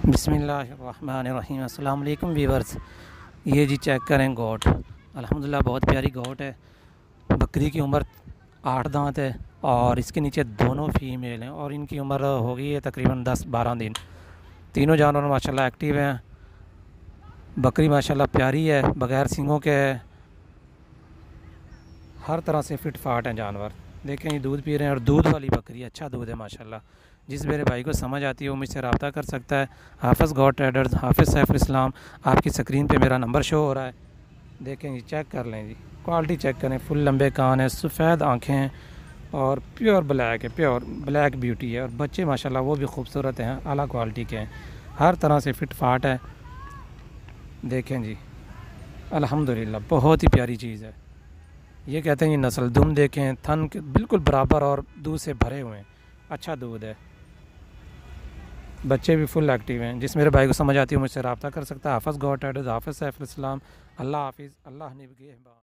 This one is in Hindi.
बिस्मिल्लाहिर्रहमानिर्रहीम। अस्सलाम वालेकुम व्यूअर्स। ये जी चेक करें गोट, अल्हम्दुलिल्लाह बहुत प्यारी गोट है। बकरी की उम्र 8 दांत है और इसके नीचे दोनों फीमेल हैं और इनकी उम्र हो गई है तकरीबन 10-12 दिन। तीनों जानवर माशाल्लाह एक्टिव हैं। बकरी माशाल्लाह प्यारी है, बग़ैर सींगों के है, हर तरह से फिट फाट हैं जानवर। देखें ये दूध पी रहे हैं और दूध वाली बकरी, अच्छा दूध है माशाल्लाह। जिस मेरे भाई को समझ आती है वो मुझसे रब्ता कर सकता है। हाफ़िज़ गॉट ट्रेडर्स, हाफ़िज़ सैफ़ुल इस्लाम। आपकी स्क्रीन पे मेरा नंबर शो हो रहा है, देखें जी, चेक कर लें जी, क्वालिटी चेक करें। फुल लंबे कान है, सफ़ेद आँखें हैं और प्योर ब्लैक है, प्योर ब्लैक ब्यूटी है। और बच्चे माशाल्लाह वो भी खूबसूरत हैं, आला क्वालिटी के हैं, हर तरह से फिट फाट है। देखें जी, अल्हम्दुलिल्लाह बहुत ही प्यारी चीज़ है। ये कहते हैं ये नस्ल, दुम देखें, थन के बिल्कुल बराबर और दूध से भरे हुए हैं, अच्छा दूध है। बच्चे भी फुल एक्टिव हैं। जिस मेरे भाई को समझ आती है मुझसे रब्ता कर सकता है। हाफ़िज़ गॉट एड्रेस, हाफ़िज़ सैफ़ुल इस्लाम। अल्लाह हाफ़िज़, अल्लाह निगहबान।